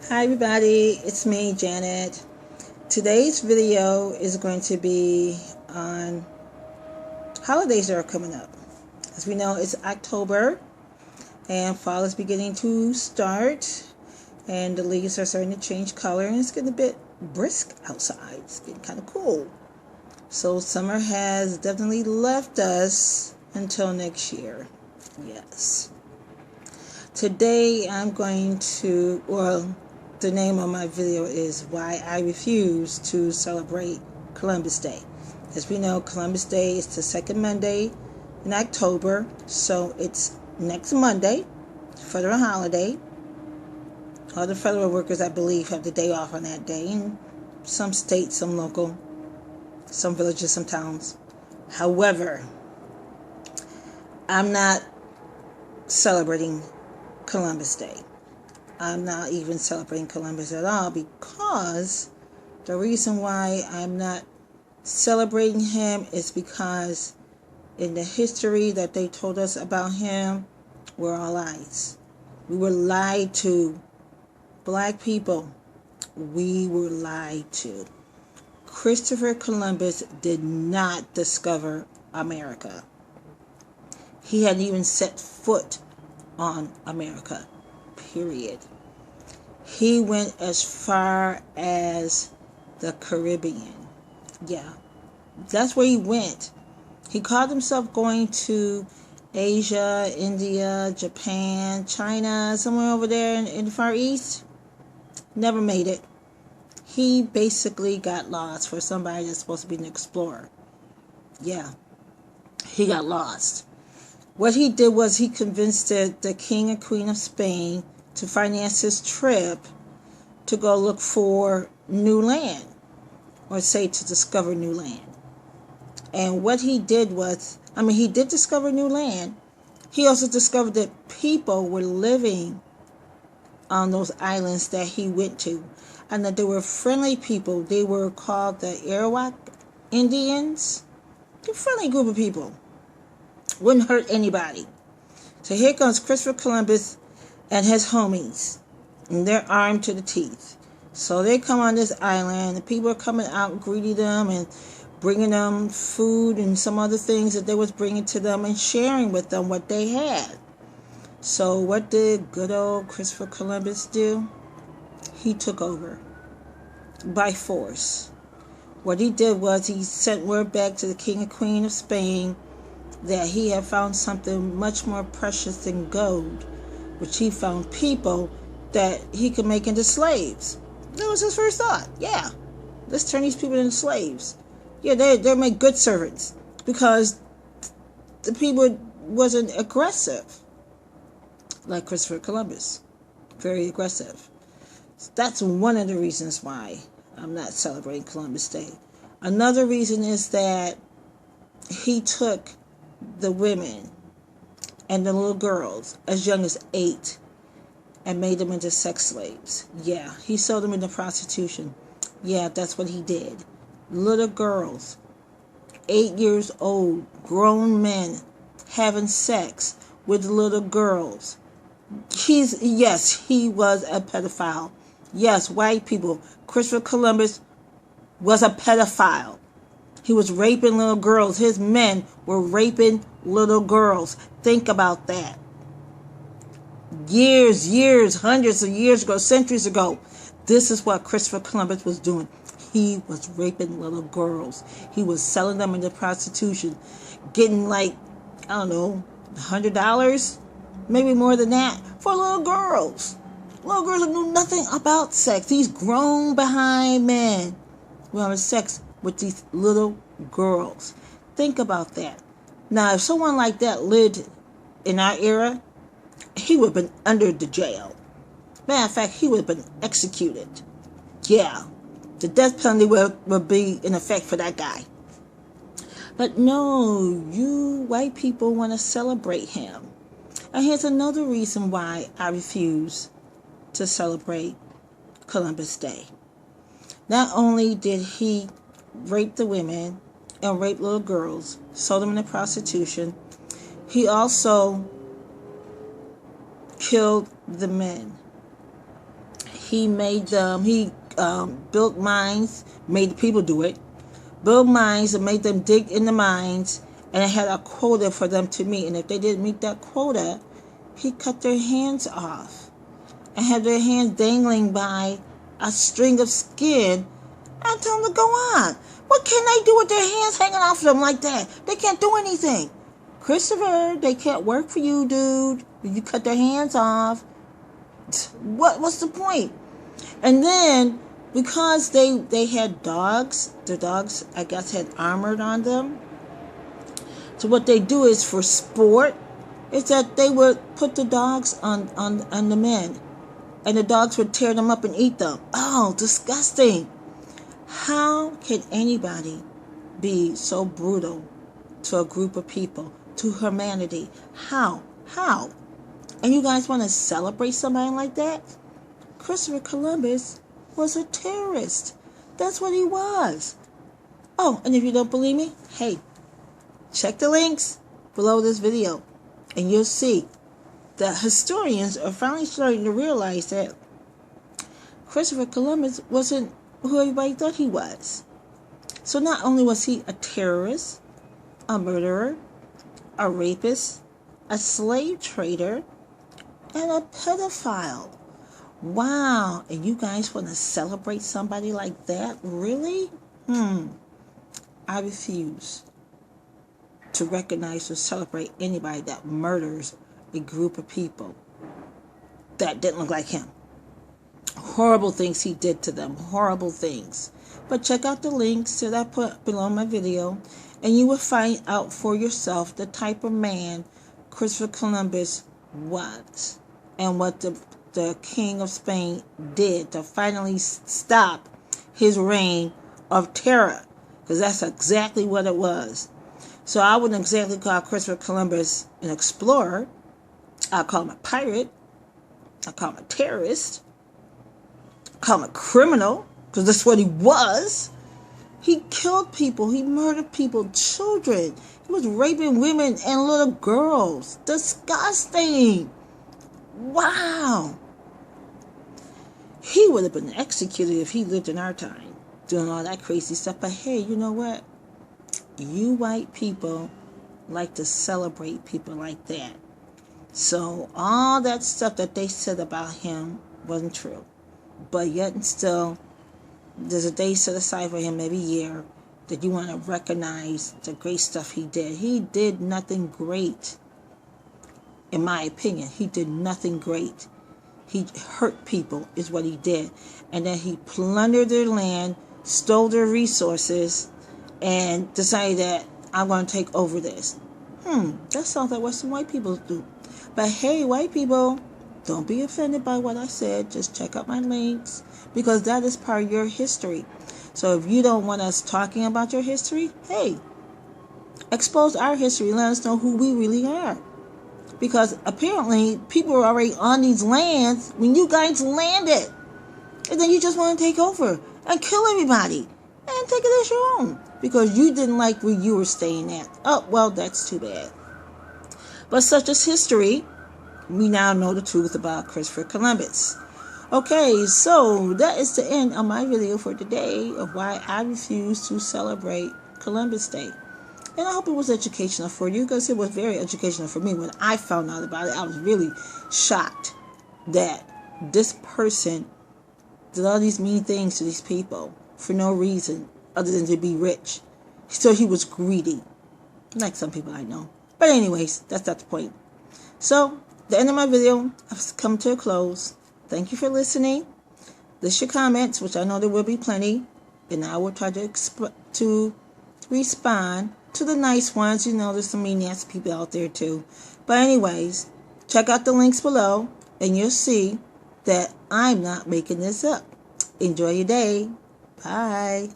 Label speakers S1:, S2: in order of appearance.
S1: Hi everybody, it's me, Janet. Today's video is going to be on holidays that are coming up. As we know, it's October and fall is beginning to start and the leaves are starting to change color and it's getting a bit brisk outside. It's getting kind of cool. So summer has definitely left us until next year. Yes. Today I'm going to, the name of my video is Why I Refuse to Celebrate Columbus Day. As we know, Columbus Day is the second Monday in October, so it's next Monday, federal holiday. All the federal workers, I believe, have the day off on that day, in some states, some local, some villages, some towns. However, I'm not celebrating Columbus Day. I'm not even celebrating Columbus at all because the reason why I'm not celebrating him is because in the history that they told us about him were all lies. We were lied to. Black people, we were lied to. Christopher Columbus did not discover America. He hadn't even set foot on America. Period. He went as far as the Caribbean. Yeah, that's where he went. He called himself going to Asia, India, Japan, China, somewhere over there in the Far East. Never made it. He basically got lost for somebody that's supposed to be an explorer. Yeah, he got lost. What he did was he convinced the king and queen of Spain to finance his trip to go look for new land, or say to discover new land. And what he did was, he did discover new land. He also discovered that people were living on those islands that he went to, and that they were friendly people. They were called the Arawak Indians. They're a friendly group of people. Wouldn't hurt anybody. So here comes Christopher Columbus and his homies, and they're armed to the teeth. So they come on this island, and people are coming out greeting them and bringing them food and some other things that they was bringing to them and sharing with them what they had. So what did good old Christopher Columbus do? He took over by force. What he did was he sent word back to the king and queen of Spain that he had found something much more precious than gold, which he found people that he could make into slaves. That was his first thought. Yeah, let's turn these people into slaves. Yeah, they'll make good servants because the people wasn't aggressive like Christopher Columbus. Very aggressive. That's one of the reasons why I'm not celebrating Columbus Day. Another reason is that he took the women and the little girls as young as 8 and made them into sex slaves. Yeah, he sold them into prostitution. Yeah, that's what he did. Little girls, 8 years old, grown men having sex with little girls. He was a pedophile. Yes, white people. Christopher Columbus was a pedophile. He was raping little girls. His men were raping little girls. Think about that. Years, hundreds of years ago, centuries ago, this is what Christopher Columbus was doing. He was raping little girls. He was selling them into prostitution, getting $100, maybe more than that, for little girls. Little girls who knew nothing about sex. These grown behind men were having sex with these little girls. Think about that. Now, if someone like that lived in our era, he would have been under the jail. Matter of fact, he would have been executed. Yeah, the death penalty would be in effect for that guy. But no, you white people want to celebrate him. And here's another reason why I refuse to celebrate Columbus Day. Not only did he rape the women and rape little girls, sold them into prostitution, he also killed the men. He made them. He built mines, made the people do it. Built mines and made them dig in the mines, and it had a quota for them to meet. And if they didn't meet that quota, he cut their hands off and had their hands dangling by a string of skin and told them to go on. What can they do with their hands hanging off of them like that? They can't do anything. Christopher, they can't work for you, dude. You cut their hands off. What's the point? And then, because they had dogs, the dogs, I guess, had armored on them. So what they do is, for sport, is that they would put the dogs on the men. And the dogs would tear them up and eat them. Oh, disgusting. How can anybody be so brutal to a group of people, to humanity? How? And you guys want to celebrate somebody like that? Christopher Columbus was a terrorist. That's what he was. Oh, and if you don't believe me, hey, check the links below this video, and you'll see that historians are finally starting to realize that Christopher Columbus wasn't who everybody thought he was. So not only was he a terrorist, a murderer, a rapist, a slave trader, and a pedophile. Wow, and you guys want to celebrate somebody like that? Really? I refuse to recognize or celebrate anybody that murders a group of people that didn't look like him. Horrible things he did to them. Horrible things. But check out the links that I put below my video, and you will find out for yourself the type of man Christopher Columbus was, and what the King of Spain did to finally stop his reign of terror. Because that's exactly what it was. So I wouldn't exactly call Christopher Columbus an explorer. I'll call him a pirate. I'll call him a terrorist. I'll call him a criminal, because that's what he was. He killed people. He murdered people, children. He was raping women and little girls. Disgusting. Wow. He would have been executed if he lived in our time, doing all that crazy stuff. But hey, you know what? You white people like to celebrate people like that. So all that stuff that they said about him wasn't true. But yet and still, there's a day set aside for him every year that you want to recognize the great stuff he did. He did nothing great. In my opinion, he did nothing great. He hurt people is what he did. And then he plundered their land, stole their resources, and decided that I'm going to take over this. That sounds like what some white people do. But hey, white people, don't be offended by what I said. Just check out my links, because that is part of your history. So if you don't want us talking about your history, hey, expose our history. Let us know who we really are. Because apparently people were already on these lands when you guys landed. And then you just want to take over and kill everybody and take it as your own, because you didn't like where you were staying at. Oh, well, that's too bad. But such is history. We now know the truth about Christopher Columbus. Okay, so that is the end of my video for today of why I refuse to celebrate Columbus Day. And I hope it was educational for you, because it was very educational for me. When I found out about it, I was really shocked that this person did all these mean things to these people for no reason other than to be rich. So he was greedy, like some people I know. But anyways, that's not the point. So the end of my video has come to a close. Thank you for listening. List your comments, which I know there will be plenty, and I will try to respond to the nice ones. You know, there's some mean nasty people out there too. But anyways, check out the links below, and you'll see that I'm not making this up. Enjoy your day. Bye.